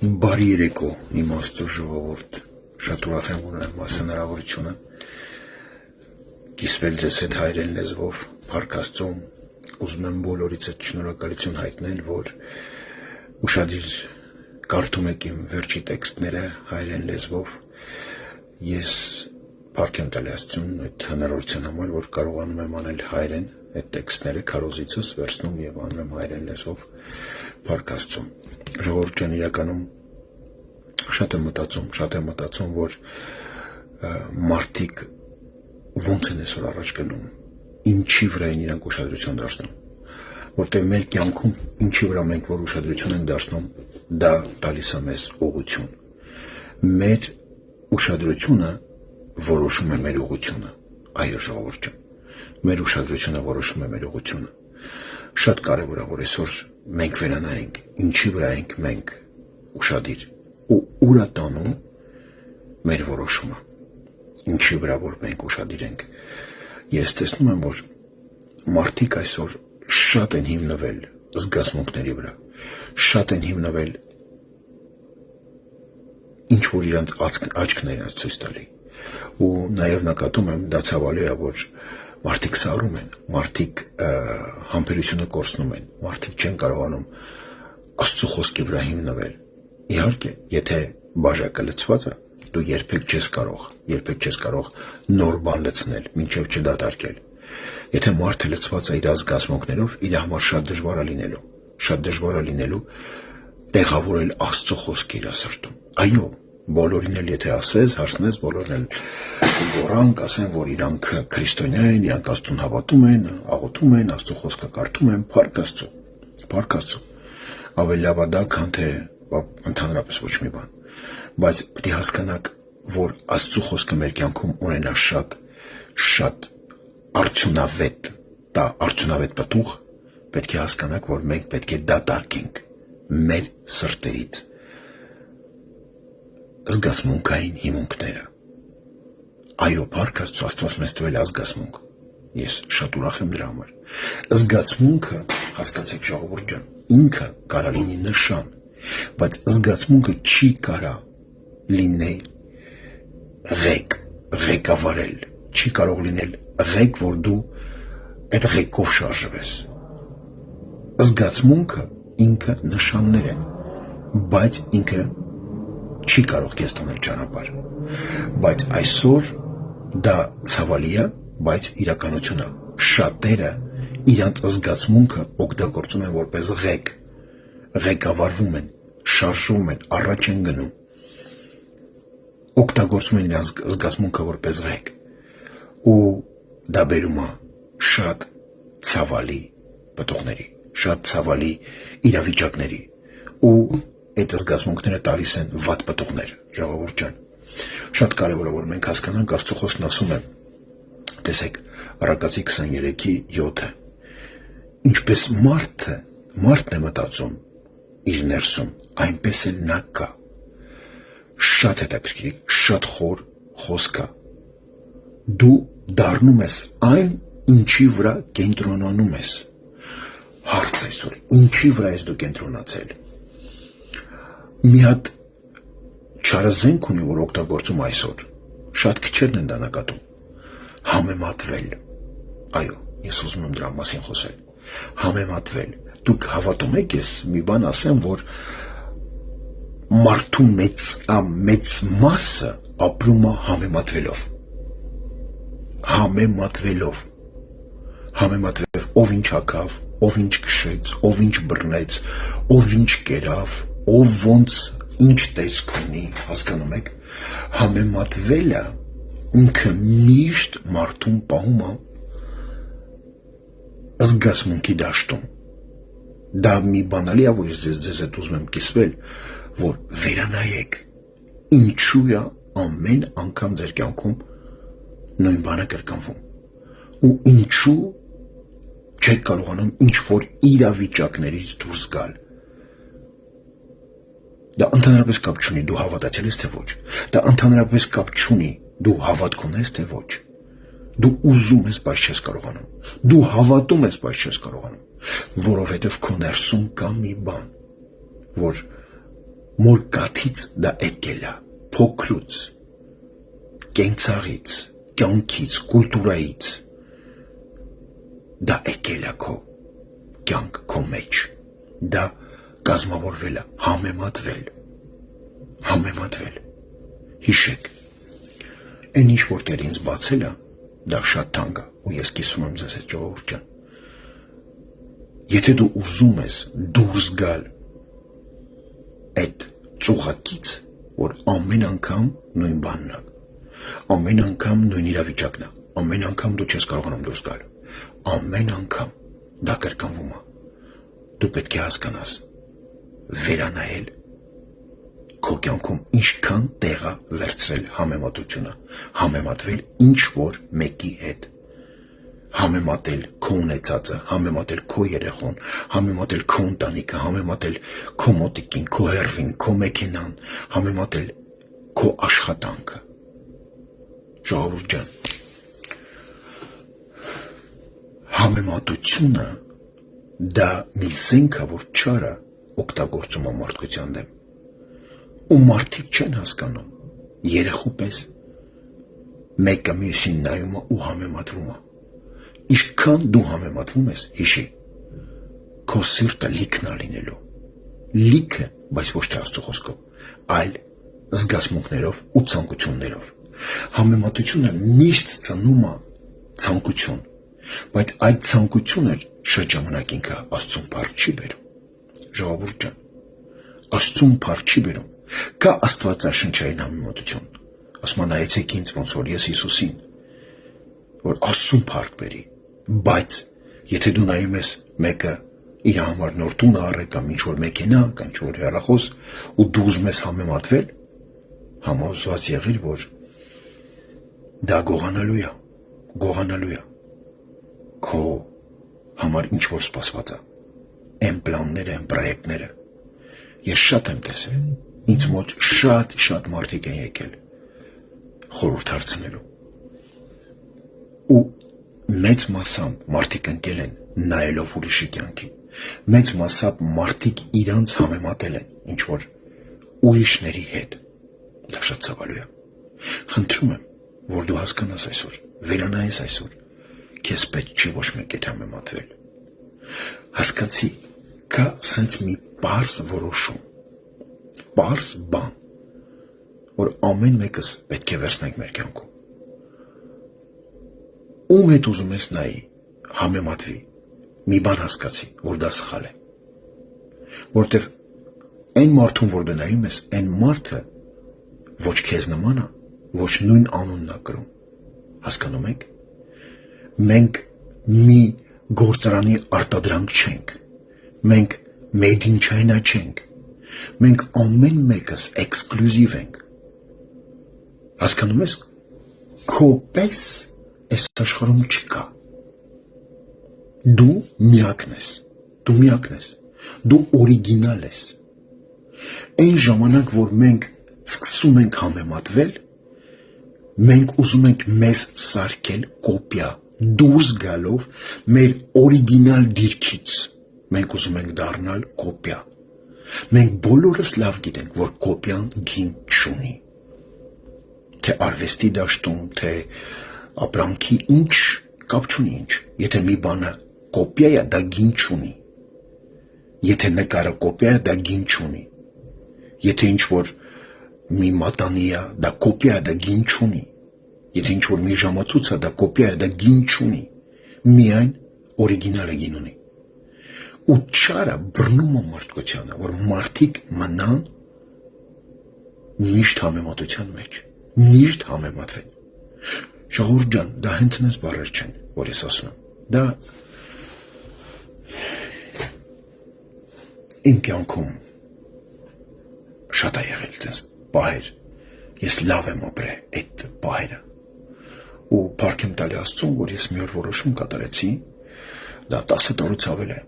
Բարի երեկո, իմ Աստծո ժողովուրդ, շատ ուրախ եմ ունեմ այս հնարավորությունը կիսվել ձեզ հետ հայերեն լեզվով, Փառք Աստծուն, ուզում եմ բոլորիցս շնորհակալություն հայտնել, որ ուշադիր կարդում եք իմ վերջի տեքստները հայերեն լեզվով, ես փառք եմ տալի Աստծուն այդ հնարավորության համար, որ կարողանում եմ անել հայերեն այդ տեքստները քարոզիցս վերցնում եւ անում եմ հայերեն լեզվով, Փառք Աստծուն, ժողովուրդ ջան, իրականում շատ եմ մտածում, որ մարդիկ ոնց են այսօր առաջ գնում, ինչի վրա են իրանք ուշադրություն դարձնում, որտեղ մեր կյանքում ինչի վրա մենք որ ուշադրություն ենք դարձնում, դա տալիս է մեզ ուղղություն։ Մեր ուշադրությունը որոշում է մեր ուղղությունը, այո ժողովուրդ ջան, մեր ուշադրությունը որոշում է մեր ուղղությունը։ Շատ կարևոր է, որ այսօր մենք վերանայենք, ինչի վրա ենք մենք ուշադիր ու ուր է տանում մեր որոշումը, ինչի վրա որ մենք ուշադիր ենք։ Ես տեսնում եմ, որ մարդիկ այսօր շատ են հիմնվել զգացմունքների վրա, շատ են հիմնվել ինչ որ իրանց աչքներն են ցույց տալի, ու նաև նկատում եմ, դա ցավալի է, որ մարդիկ սառում են, մարդիկ համբերությունը կորցնում են, մարդիկ չեն կարողանում Աստծո խոսքի վրա հիմնվել։ Իհարկե, եթե բաժակը լցված է, դու երբեք չես կարող նոր բան լցնել, մինչև չդատարկել։ Եթե մարդը լցված է իր զգացմունքներով, իր համար շատ դժվար է լինելու տեղավորել Աստծո խոսքը իր սրտում։ Այո, բոլորին էլ եթե ասես, հարցնես, բոլորն էլ գորանք, ասեն, որ իրանք քրիստոնյա են, իրանք Աստծուն հավատում են, աղոթում են, Աստծո խոսքը կարդում են, Փառք Աստծո։ Ավելի լավ է դա, քան թե ընդհանրապես ոչ մի բան։ Բայց պետք է հասկանաք, որ Աստծո խոսքը մեր կյանքում ունենա շատ արդյունավետ պտուղ, պետք է հասկանաք, որ մենք պետք է դատարկենք մեր սրտերից զգացմունքային հիմունքները։ Այո, Փառք Աստծո, Աստված մեզ տվել է զգացմունք։ Ես շատ ուրախ եմ դրա համար։ Զգացմունքը, հասկացեք ժողովուրդ ջան, ինքը կարա լինի նշան, բայց զգացմունքը չի կարա լինել ղեկավարել, չի կարող լինել ղեկ, որ դու այդ ղեկով շարժվես։ Զգացմունքը ինքը նշաններ են, բայց ինքը չի կարող քեզ տանել ճանապարհ։ Բայց այսօր դա ցավալի է, բայց իրականություն է։ Շատերը իրանց զգացմունքը օգտագործում են որպես ղեկ, ղեկավարվում են, շարժվում են, առաջ են գնում, օգտագործում են իրանց զգացմունքը որպես ղեկ, ու դա բերում է շատ ցավալի պտուղների, շատ ցավալի իրավիճակների, ու այդ զգացմունքները տալիս են վատ պտուղներ, ժողովուրդ ջան։ Շատ կարևոր է, որ մենք հասկանանք, Աստծո խոսքն ասում է, տեսեք, Առակացի 23:7, ինչպես մարդն է մտածում իր ներսում, այնպես էլ նա կա։ Շատ հետաքրքիր, շատ խոր խոսք է։ Դու դառնում ես այն, ինչի վրա կենտրոնանում ես։ Հարց այսօր, ինչի վրա ես դու կենտրոնացել։ Մի հատ չարազենք ունի, որ օգտագործում այսօր, շատ քիչերն են դա նկատում, համեմատվել։ Այո, ես ուզում եմ դրա մասին խոսել, համեմատվել։ Դուք հավատում եք, ես մի բան ասեմ, որ մարդու մեծ մասը ապրում է համեմատվելով, ով ինչ հագավ, ով ինչ քշեց, ով ինչ բռնեց, ով ինչ կերավ, ով ոնց ինչ տեսք ունի, հասկանում եք, համեմատվելը ինքը միշտ մարդուն պահում է զգացմունքի դաշտում։ Դա մի բանալի է, որ ես ձեզ հետ ուզում եմ կիսվել, որ վերանայեք, ինչու է ամեն անգամ ձեր կյանքում նույն բանը կրկնվում, ու ինչու չեք կարողանում ինչ որ իրավիճակներից դուրս գալ։ Դա ընդհանրապես կապ չունի դու հավատացել ես թե ոչ, դա ընդհանրապես կապ չունի դու հավատք ունես թե ոչ, դու ուզում ես, բայց չես կարողանում, դու հավատում ես, բայց չես կարողանում, որովհետև քո ներսում կա մի բան, որ մոր կաթից դա եկել է, փոքրուց, կենցաղից, կյանքից, կուլտուրայից, դա եկել է քո կյանք, քո մեջ, դա կազմավորվել է, համեմատվել, հիշեք, այն ինչ որ Տերը ինձ բացել է, դա շատ թանկ է, ու ես կիսում եմ ձեզ այդ ժողովուրդ ջան, եթե դու ուզում ես դուրս գալ այդ ծուղակից, որ ամեն անգամ նույն բանն է, ամեն անգամ նույն իրավիճակն է, ամեն անգամ դու չես կարողանում դուրս գալ, ամեն անգամ դա կրկնվում է, դու պետք է հասկանաս, վերանայել քո կյանքում ինչքան տեղ է վերցրել համեմատությունը, համեմատվել ինչ որ մեկի հետ, համեմատել քո ունեցածը, համեմատել քո երեխան, համեմատել քո ընտանիքը, համեմատել քո մոտիկին, քո հերվին, քո մեքենան, համեմատել քո աշխատանքը։ Ժողովուրդ ջան, համեմատությունը դա մի զենք է, որ չարը օգտագործում է մարդկության դեմ, ու մարդիկ չեն հասկանում, երեխու պես մեկը մյուսին նայում է ու համեմատվում է, ինչքան դու համեմատվում ես, հիշի, քո սիրտը լիքն է լինելու, լիքը, բայց ոչ թե Աստծո խոսքով, այլ զգացմունքներով ու ցանկություններով, համեմատությունը միշտ ծնում է ցանկություն, բայց այդ ցանկությունը շրջժամանակ ինքը Աստծուն փառք չի բերում, ժողովուրդ ջան, Աստծուն փառք չի բերում, կա աստվածաշնչային համեմատություն, ասում է նայեցեք ինձ ոնց որ ես Հիսուսին, որ Աստծուն փառք բերի, բայց եթե դու նայում ես մեկը իր համար նոր տուն առել կամ ինչ որ մեքենա կամ ինչ որ հեռախոս ու դու ուզում ես համեմատվել, համոզված եղիր, որ դա գողանալու է, քո համար ինչ որ սպասված է, այն պլանները, այն պրոյեկտները, ես շատ եմ տեսել, ինձ մոտ շատ մարդիկ են եկել խորհուրդ հարցնելու ու մեծ մասամբ մարդիկ ընկել են նայելով ուրիշի կյանքի, մեծ մասամբ մարդիկ իրանց համեմատել են ինչ որ ուրիշների հետ, դա շատ ցավալու է, խնդրում եմ, որ դու հասկանաս այսօր, վերանայես այսօր, քեզ պետք չի ոչ մեկ հետ համեմատվել, հասկացի, կա սենց մի պարզ որոշում, պարզ բան, որ ամեն մեկս պետք է վերցնենք մեր կյանքում, ում հետ ուզում ես նայի, համեմատվի, մի բան հասկացի, որ դա սխալ է, որտեղ այն մարդուն, որ դու նայում ես, այն մարդը ոչ քեզ նման է, ոչ նույն անունն է կրում, հասկանում եք, մենք մի գործարանի արտադրանք չենք, մենք made in China չենք, մենք ամեն մեկս էքսկլյուզիվ ենք, հասկանում ես, քո պես այս աշխարհում չկա, դու միակն ես, դու օրիգինալ ես, այն ժամանակ, որ մենք սկսում ենք համեմատվել, մենք ուզում ենք մեզ սարքել կոպիա, դուրս գալով մեր օրիգինալ դիրքից, մենք ուզում ենք դառնալ կոպիա, մենք բոլորս լավ գիտենք, որ կոպիան գին չունի, թե արվեստի դաշտում, թե ապրանքի ինչ, կապ չունի ինչ, եթե մի բանը կոպիա է, դա գին չունի, եթե նկարը կոպիա է, դա գին չունի, եթե ինչ որ մի մատանի է, դա կոպիա է, դա գին չունի, եթե ինչ որ մի ժամացույց է, դա կոպիա է, դա գին չունի, միայն օրիգինալը գին ունի, ու չարը բռնում է մարդկությանը, որ մարդիկ մնան միշտ համեմատության մեջ, միշտ համեմատվեն, ժողովուրդ ջան, դա հենց բառեր չեն, որ ես ասում եմ, դա իմ կյանքում շատ է եղել դες պահեր, ես լավ եմ ապրել այդ պահերը, ու փառք եմ տալի Աստծուն, որ ես մի օր որոշում կատարեցի, դա 10 տարուց ավել է,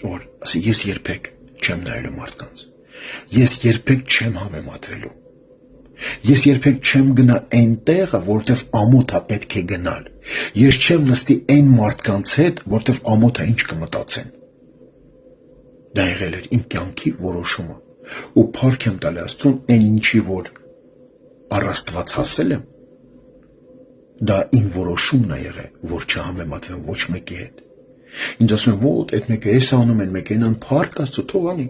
որ ես երբեք չեմ նայելու մարդկանց, ես երբեք չեմ համեմատվելու, ես երբեք չեմ գնա այն տեղը, որտեղ ամոթ է պետք է գնալ, ես չեմ նստի այն մարդկանց հետ, որտեղ ամոթ է ինչ կմտածեն, դա եղել էր իմ կյանքի որոշումը, ու փառք եմ տալի Աստծուն այն ինչի որ առ Աստված հասել եմ, դա իմ որոշումն է եղել, որ չհամեմատվեմ ոչ մեկի հետ։ Ինձ ասում են, ոտ, այդ մեկը էս անում են, մեկը այնան փառք Աստծո թող անի։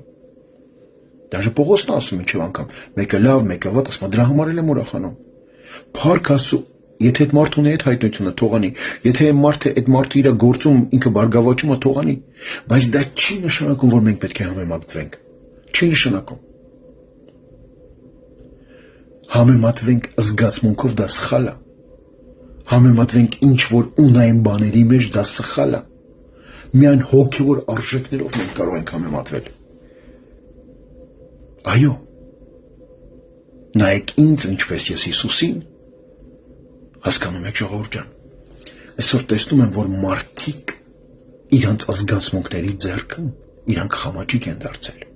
Դաժե Պողոսն ասում ինչև անգամ, մեկը լավ, մեկը վատ, ասում դրա համար եմ ուրախանում։ Փառք Աստծո, եթե այդ մարդուն է այդ հայտնությունը թող անի, եթե այդ մարդը իր գործում ինքը բարգավաճում է թող անի, բայց դա չի նշանակում, որ մենք պետք է համեմատվենք։ Չի նշանակում։ Համեմատվենք զգացմունքով, դա սխալ է։ Համեմատվենք ինչ որ ունային բաների մեջ, դա սխալ է։ Միայն հոգևոր արժեքներով մենք կարող ենք համեմատվել։ Այո։ Նայեք ինձ, ինչպես ես Հիսուսին, հասկանում եք ժողովուրդ ջան։ Այսօր տեսնում եմ, որ մարդիկ իրանց զգացմունքների ձեռքը իրանք խամաճիկ են դարձել։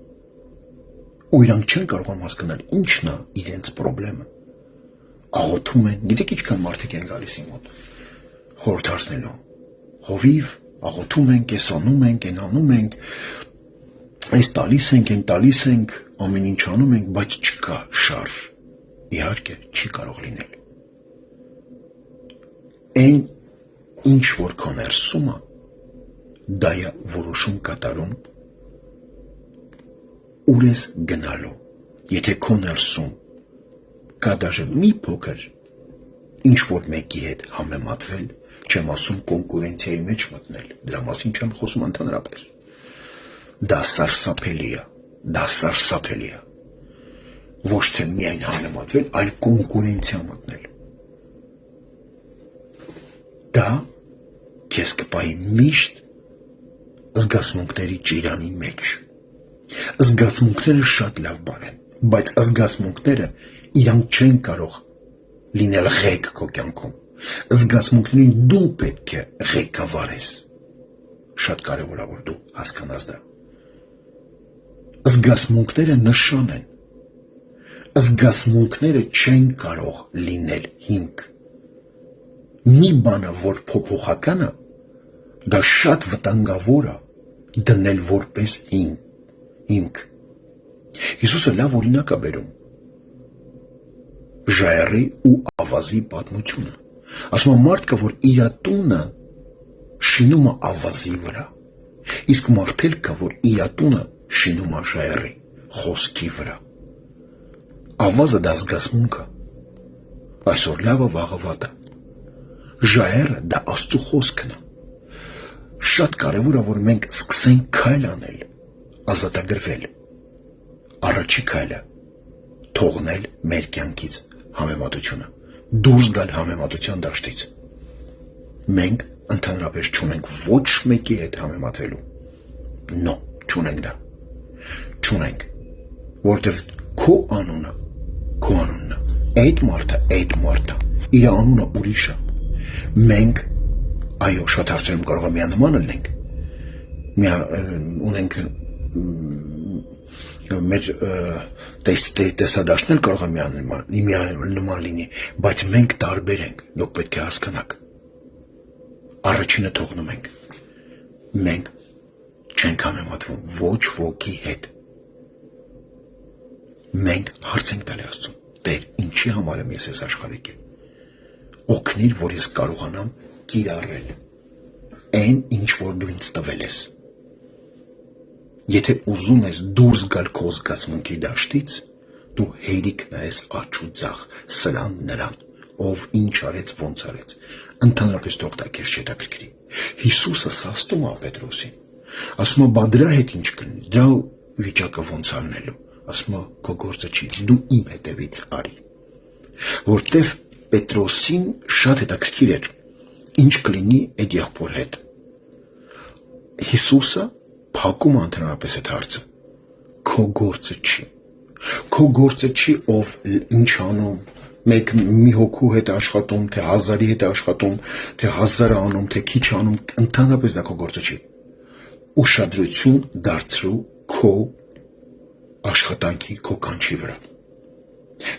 Ու իրանք չեն կարողանում հասկանալ ինչն է իրենց խնդրեմը։ Աղոթում են, գիտեք ինչքան մարդիկ են գալիս իմ մոտ խորհրդարցնելու։ Հովիվ աղոթում ենք, էս անում ենք, այն անում ենք, այս տալիս ենք, այն տալիս ենք, ամեն ինչ անում ենք, բայց չկա շարժ։ Իհարկե, չի կարող լինել։ Այն ինչ որ քո ներսում է, դա է որոշում կատարում ուր ես գնալու։ Եթե քո ներսում կա դաժե մի փոքր ինչ որ մեկի հետ համեմատվել, չեմ ասում կոնկուրենցիայի մեջ մտնել, դրա մասին չեմ խոսում ընդհանրապես։ Դա սարսափելի է, դա սարսափելի է։ Ոչ թե միայն համեմատվել, այլ կոնկուրենցիա մտնել։ Դա քեզ կպայի միշտ զգացմունքների ճիրանի մեջ։ Զգացմունքները շատ լավ բան են, բայց զգացմունքները իրանք չեն կարող լինել ղեկ քո կյանքում։ Զգացմունքներին դու պետք է ղեկավարես։ Շատ կարևոր է որ դու հասկանաս դա։ Զգացմունքները նշան են։ Զգացմունքները չեն կարող լինել հիմք։ Մի բանը որ փոփոխական է, դա շատ վտանգավոր է դնել որպես հիմք։ Հիսուսը լավ օրինակ է բերում ժայռի ու ավազի պատմությունը։ Ասում է մարդ կա, որ իր տունը շինում է ավազի վրա, իսկ մարդ էլ կա, որ իր տունը շինում է ժայռի, խոսքի վրա։ Ավազը դա զգացմունք է, այսօր լավ է, վաղը վատ է։ Ժայռը դա Աստծո խոսքն է։ Շատ կարևոր է, որ մենք սկսենք քայլ անել, ազատագրվել։ Առաջի քայլը թողնել մեր կյանքից համեմատությունը, դուրս գալ համեմատության դաշտից։ Մենք ընդհանրապես չունենք ոչ մեկի հետ համեմատվելու։ No, չունենք դա։ Չունենք, որտեղ քո անունը է, այդ մարդը, իր անունը ուրիշ է։ Մենք, այո, շատ հարցերում կարող է միանման լինենք, ունենք մեր տեսադաշտն էլ կարող է միանման լինի, բայց մենք տարբեր ենք, դուք պետք է հասկանաք։ Առաջինը թողնում ենք, մենք չենք համեմատվում ոչ ոքի հետ։ Մենք հարց ենք տալի Աստծուն, Տեր, ինչի համար եմ ես այս աշխարհիկել։ Օգնիր, որ ես կարողանամ կիրառել այն, ինչ որ դու ինձ տվել ես։ Եթե ուզում ես դուրս գալ քո զգացմունքի դաշտից, դու հերիք նայես աջ ու ձախ, սրան նրան, ով ինչ արեց, ոնց արեց։ Ընդհանրապես թող դա քեզ չհետաքրքրի։ Հիսուսը սաստում է Պետրոսին, ասում է, բա դրա հետ ինչ կլինի, դրա վիճակը ոնց անելու։ Ասում է, քո գործը չի, դու իմ հետևից արի։ Որտեվ Պետրոսին շատ հետաքրքիր էր, ինչ կլինի այդ եղբոր հետ։ Հիսուսը փակում ընդհանրապես այդ հարցը։ Քո գործը չի։ Քո գործը չի, ով ինչ անում, մեկ մի հոգու հետ աշխատում, թե 1000-ի հետ աշխատում, թե 1000-ը անում, թե քիչ անում, ընդհանրապես դա քո գործը չի։ Ուշադրություն դարձրու քո աշխատանքի, քո կանչի վրա։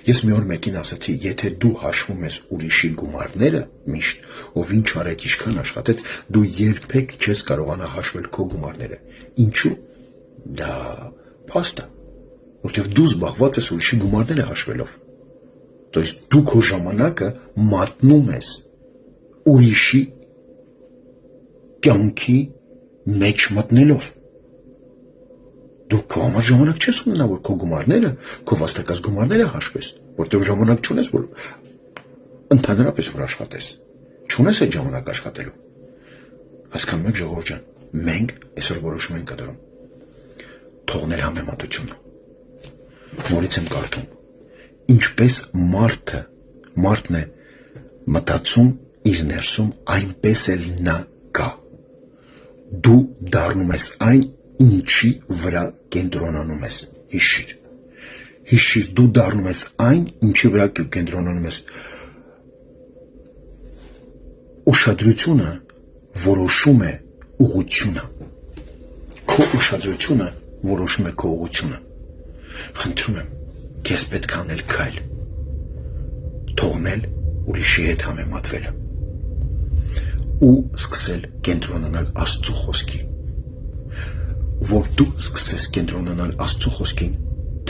Ես մի օր մեկին ասացի, եթե դու հաշվում ես ուրիշի գումարները միշտ, ով ինչ արեց, ինչքան աշխատեց, դու երբեք չես կարողանա հաշվել քո գումարները։ Ինչու՞։ Դա փաստ է։ որտեղ դու զբաղված ես ուրիշի գումարները հաշվելով։ То есть դու քո ժամանակը մատնում ես ուրիշի կյանքի մեջ մտնելով։ Դու քո համար ժամանակ չես ունենա, որ քո գումարները, քո վաստակած գումարները հաշվես, որտեղ ժամանակ չունես, որ ընդհանրապես որ աշխատես։ Չունես այդ ժամանակ աշխատելու։ Հասկանում եք, ժողովուրդ ջան, մենք այսօր որոշում ենք կատարում։ Թողնել համեմատությունը։ Նորից եմ կարդում։ Ինչպես մարդն է մտածում իր ներսում, այնպես էլ նա կա։ Դու դառնում ես այն, ինչի վրա կենտրոնանում ես։ Հիշիր, դու դառնում ես այն, ինչի վրա կենտրոնանում ես։ Ուշադրությունը որոշում է ուղղությունը։ Քո ուշադրությունը որոշում է քո ուղղությունը։ Խնդրում եմ, քեզ պետք է անել քայլ, թողնել ուրիշի հետ համեմատվելը ու սկսել կենտրոնանալ Աստծո խոսքի, որ դու սկսես կենտրոնանալ Աստծո խոսքին,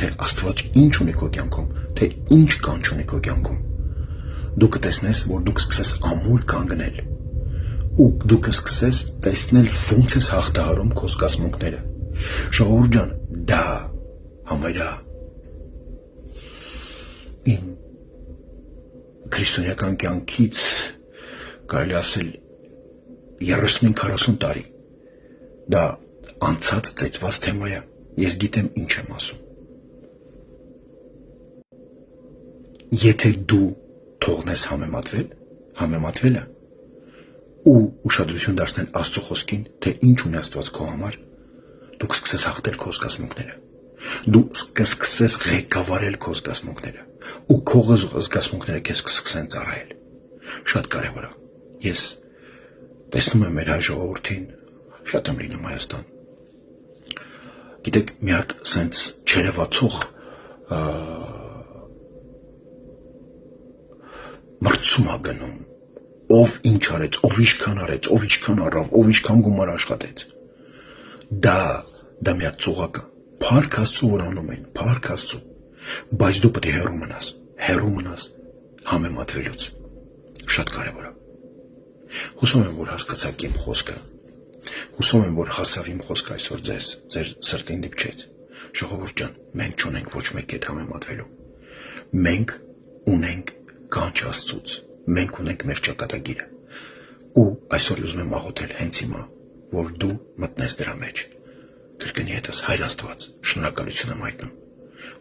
թե Աստված ինչ ունի քո կյանքում, թե ինչ կանչ ունի քո կյանքում, դու կտեսնես, որ դու կսկսես ամուր կանգնել ու դու կսկսես տեսնել ոնց ես հաղթահարում քո զգացմունքները։ Ժողովուրդ ջան, դա համարյա իմ քրիստոնեական կյանքից կարելի ասել 30-40 տարի դա անցած ծեծված թեմա է։ Ես գիտեմ ինչ եմ ասում։ Եթե դու թողնես համեմատվելը ու ուշադրություն դարձնել Աստծո խոսքին, թե ինչ ունի Աստված քո համար, դու կսկսես հաղթել քո զգացմունքները։ Դու կսկսես ղեկավարել քո զգացմունքները ու քո զգացմունքները քեզ կսկսեն ծառայել։ Շատ կարևոր է։ Ես տեսնում եմ մեր հայ ժողովրդին, շատ եմ լինում Հայաստան։ Գիտեք, մի հատ սենց չերևացող մրցում է գնում, ով ինչ արեց, ով ինչքան արեց, ով ինչքան առավ, ով ինչքան գումար աշխատեց։ Դա մի հատ ծուղակ է, փառք Աստծո, որ անում են, փառք Աստծո, բայց դու պետք է հեռու մնաս համեմատվելուց։ Շատ կարևոր է։ Հուսով եմ, որ հասկացաք իմ խոսքը։ Հուսով եմ, որ հասավ իմ խոսքը այսօր ձեր սրտին դիպչեց։ Ժողովուրդ ջան, մենք չունենք ոչ մեկի հետ համեմատվելու։ Մենք ունենք կանչ Աստծուց, մենք ունենք մեր ճակատագիրը։ Ու այսօր ուզում եմ աղոթել հենց հիմա, որ դու մտնես դրա մեջ։ Կրկնի հետս, Հայր Աստված, շնորհակալություն եմ հայտնում,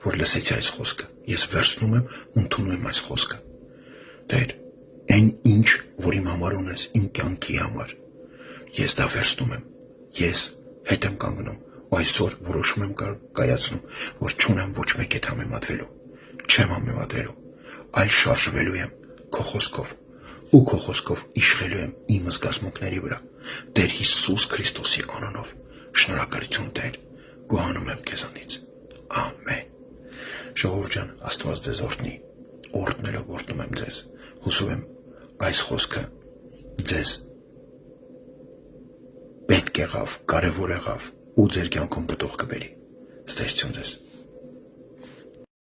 որ լսեցի այս խոսքը։ Ես վերցնում եմ ու ընդունում եմ այս խոսքը։ Տեր, այն ինչ, որ իմ համար ունես, իմ կյանքի համար, ես դա վերցնում եմ, ես հետ եմ կանգնում ու այսօր որոշում եմ կայացնում, որ չունեմ ոչ մեկի հետ համեմատվելու, չեմ համեմատվելու, այլ շարժվելու եմ քո խոսքով ու քո խոսքով իշխելու եմ իմ զգացմունքների վրա, Տեր Հիսուս Քրիստոսի անունով, շնորհակալություն Տեր, գոհանում եմ քեզանից, ամեն։ Ժողովուրդ ջան, Աստված ձեզ օրհնի, օրհնելով օրհնում եմ ձեզ, հուսով եմ այս խոսքը ձեզ պետք եղավ, կարևոր եղավ ու ձեր կյանքում պտուղ կբերի։ Ստեսություն ձեզ։